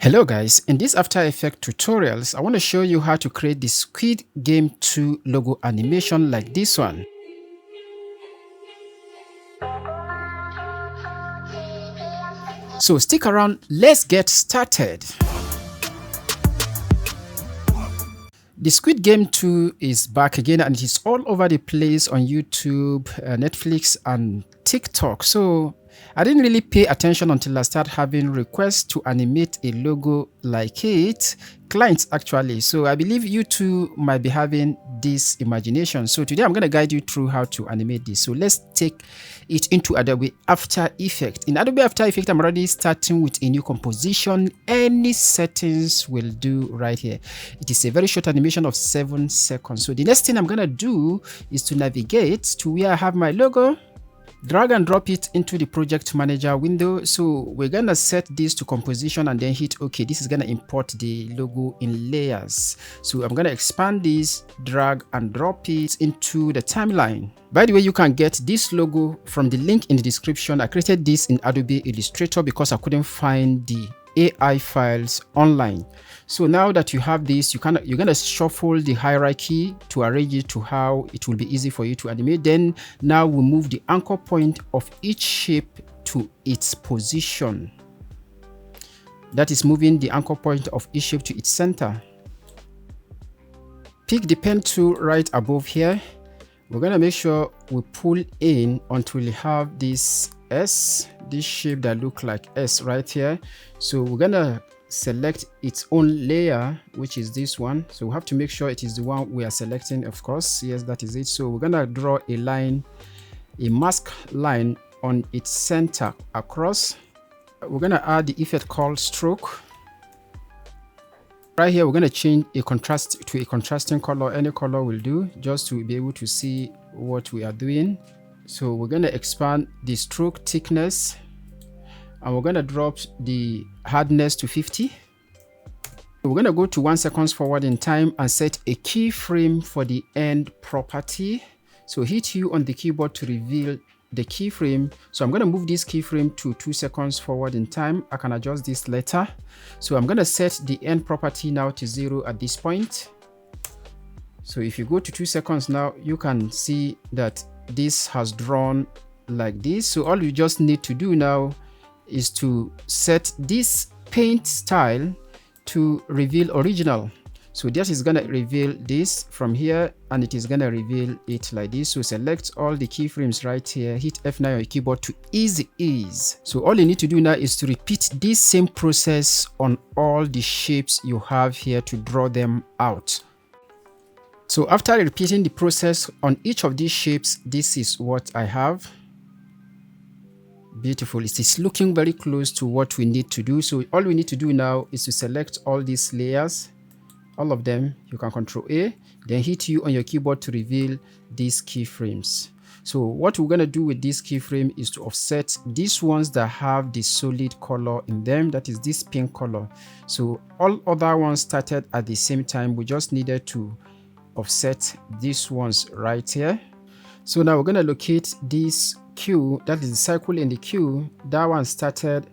Hello guys, in this After Effects tutorials, I want to show you how to create the Squid Game 2 logo animation like this one. So stick around, let's get started. The Squid Game 2 is back again and it is all over the place on YouTube, Netflix and TikTok. So I didn't really pay attention until I started having requests to animate a logo like it, clients actually. So I believe you too might be having this imagination. So today I'm going to guide you through how to animate this. So let's take it into Adobe After Effects. In Adobe After Effects, I'm already starting with a new composition. Any settings will do right here. It is a very short animation of 7 seconds. So the next thing I'm going to do is to navigate to where I have my logo. Drag and drop it into the project manager window. So we're gonna set this to composition and then hit OK. This is gonna import the logo in layers. So I'm gonna expand this, drag and drop it into the timeline. By the way, you can get this logo from the link in the description. I created this in Adobe Illustrator because I couldn't find the AI files online. So now that you have this, you're gonna shuffle the hierarchy to arrange it to how it will be easy for you to animate. Then now we move the anchor point of each shape to its position. That is moving the anchor point of each shape to its center. Pick the pen tool right above here. We're gonna make sure we pull in until we have this S, this shape that look like S right here. So we're gonna select its own layer, which is this one. So we have to make sure it is the one we are selecting, of course. Yes, that is it. So we're gonna draw a line, a mask line on its center across. We're gonna add the effect called stroke. Right here, we're gonna change a contrast to a contrasting color. Any color will do, just to be able to see what we are doing. So we're gonna expand the stroke thickness and we're gonna drop the hardness to 50. We're gonna go to 1 second forward in time and set a keyframe for the end property. So hit U on the keyboard to reveal the keyframe. So I'm gonna move this keyframe to 2 seconds forward in time. I can adjust this later. So I'm gonna set the end property now to 0 at this point. So if you go to 2 seconds now, you can see that this has drawn like this. So all you just need to do now is to set this paint style to reveal original. So that is gonna reveal this from here and it is gonna reveal it like this. So select all the keyframes right here, hit F9 on your keyboard to ease. So all you need to do now is to repeat this same process on all the shapes you have here to draw them out. So after repeating the process on each of these shapes, this is what I have. Beautiful. It is looking very close to what we need to do. So all we need to do now is to select all these layers, all of them. You can Control A, then hit U on your keyboard to reveal these keyframes. So what we're going to do with this keyframe is to offset these ones that have the solid color in them, that is this pink color. So all other ones started at the same time. We just needed to offset these ones right here. So now we're going to locate this Q, that is the circle in the Q. That one started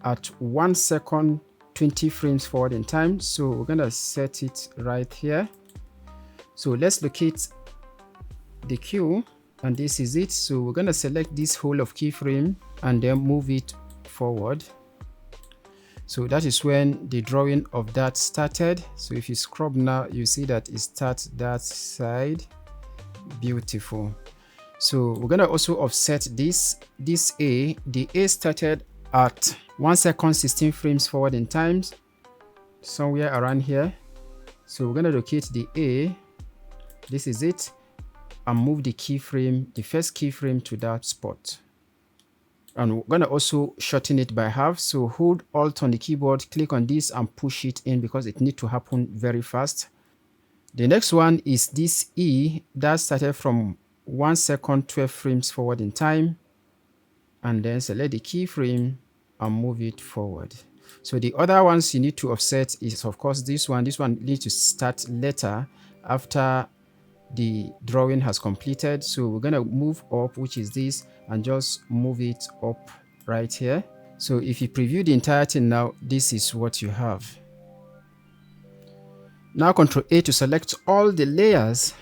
at 1 second 20 frames forward in time. So we're going to set it right here. So let's locate the Q and this is it. So we're going to select this whole of keyframe and then move it forward. So that is when the drawing of that started. So if you scrub now, you see that it starts that side. Beautiful. So we're gonna also offset this A. The A started at 1 second 16 frames forward in time, somewhere around here. So we're gonna locate the A. This is it, and move the keyframe, the first keyframe, to that spot. And we're gonna also shorten it by half. So hold Alt on the keyboard, click on this and push it in because it needs to happen very fast. The next one is this E that started from 1 second 12 frames forward in time, and then select the keyframe and move it forward. So the other ones you need to offset is of course this one. This one needs to start later after the drawing has completed. So we're gonna move up, which is this, and just move it up right here. So if you preview the entire thing now, this is what you have. Now Ctrl A to select all the layers,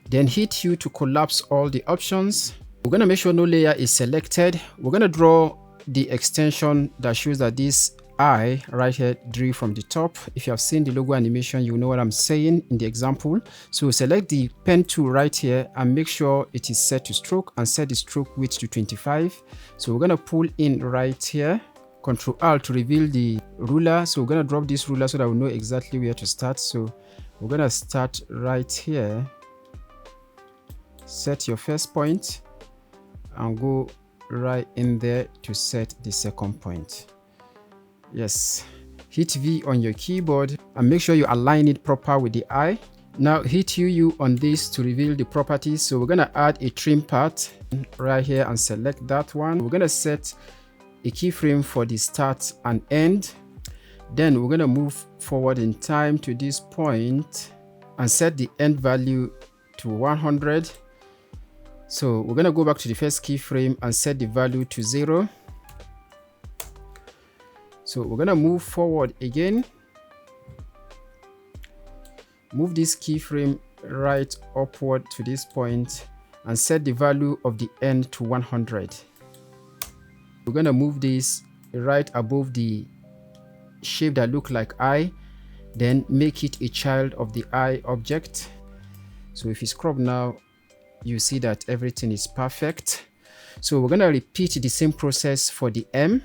then hit U to collapse all the options. We're going to make sure no layer is selected. We're going to draw the extension that shows that this eye right here drew from the top. If you have seen the logo animation, you know what I'm saying in the example. So select the pen tool right here and make sure it is set to stroke, and set the stroke width to 25. So we're going to pull in right here. Ctrl Alt to reveal the ruler. So we're going to drop this ruler so that we know exactly where to start. So we're going to start right here. Set your first point and go right in there to set the second point. Yes, hit V on your keyboard and make sure you align it proper with the eye. Now hit UU on this to reveal the properties. So we're going to add a trim part right here and select that one. We're going to set a keyframe for the start and end. Then we're going to move forward in time to this point and set the end value to 100. So we're going to go back to the first keyframe and set the value to 0. So we're going to move forward again. Move this keyframe right upward to this point and set the value of the end to 100. We're going to move this right above the shape that looks like eye, then make it a child of the eye object. So if you scrub now, you see that everything is perfect. So we're going to repeat the same process for the M.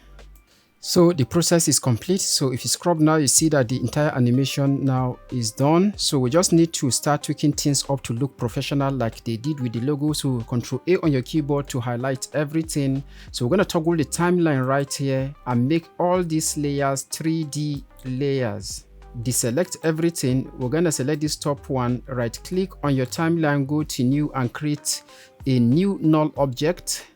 So the process is complete. So if you scrub now, you see that the entire animation now is done. So we just need to start tweaking things up to look professional like they did with the logo. So Ctrl A on your keyboard to highlight everything. So we're going to toggle the timeline right here and make all these layers 3D layers. Deselect everything. We're going to select this top one, right click on your timeline, go to new and create a new null object.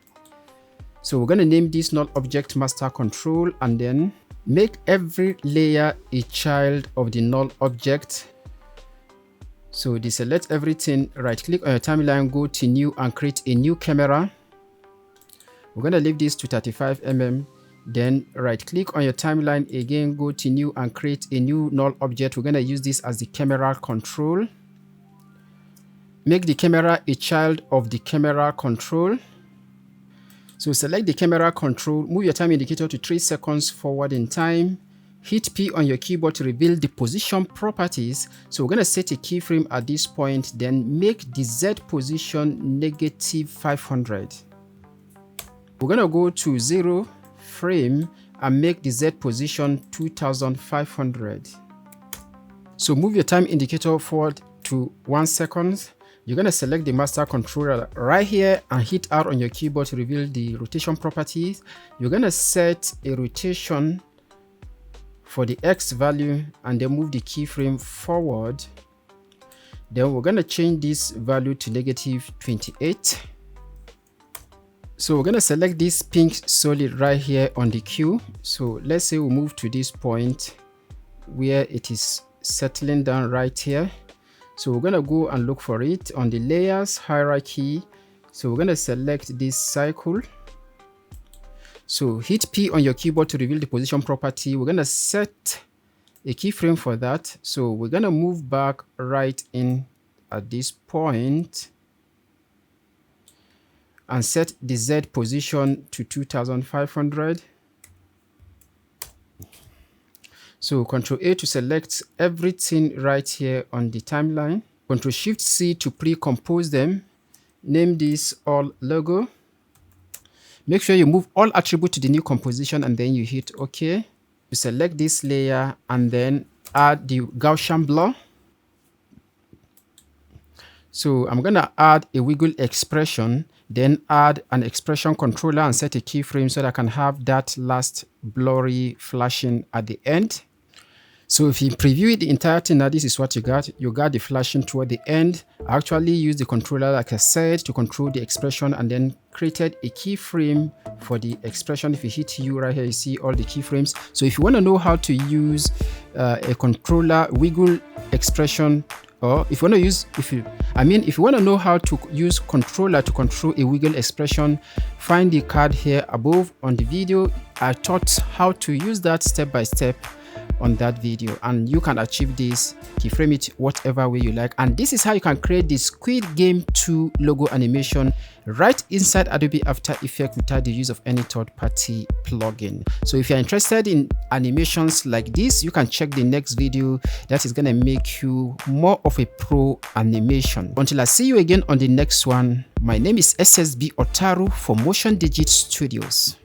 So we're going to name this null object master control and then make every layer a child of the null object. So deselect everything, right click on your timeline, go to new and create a new camera. We're going to leave this to 35 mm. Then right click on your timeline again, go to new and create a new null object. We're going to use this as the camera control. Make the camera a child of the camera control. So select the camera control, move your time indicator to 3 seconds forward in time. Hit P on your keyboard to reveal the position properties. So we're going to set a keyframe at this point, then make the Z position -500. We're going to go to 0 frame and make the Z position 2500. So move your time indicator forward to 1 second. You're going to select the master controller right here and hit R on your keyboard to reveal the rotation properties. You're going to set a rotation for the X value and then move the keyframe forward. Then we're going to change this value to -28. So we're going to select this pink solid right here on the Q. So let's say we move to this point where it is settling down right here. So we're going to go and look for it on the layers hierarchy. So we're going to select this cycle. So hit P on your keyboard to reveal the position property. We're going to set a keyframe for that. So we're going to move back right in at this point and set the Z position to 2500. So Ctrl A to select everything right here on the timeline. Ctrl Shift C to pre-compose them. Name this all logo. Make sure you move all attribute to the new composition and then you hit OK. You select this layer and then add the Gaussian blur. So I'm going to add a wiggle expression, then add an expression controller and set a keyframe so that I can have that last blurry flashing at the end. So if you preview the entire thing, now this is what you got. You got the flashing toward the end. I actually used the controller, like I said, to control the expression and then created a keyframe for the expression. If you hit U right here, you see all the keyframes. So if you want to know how to use a controller wiggle expression, or if you want to use, I mean, if you want to know how to use controller to control a wiggle expression, find the card here above on the video. I taught how to use that step by step on that video, and you can achieve this, keyframe it whatever way you like. And this is how you can create the Squid Game 2 logo animation right inside Adobe After Effects without the use of any third-party plugin. So if you're interested in animations like this, you can check the next video that is going to make you more of a pro animation. Until I see you again on the next one, my name is SSB Otaru for MotionDigit Studios.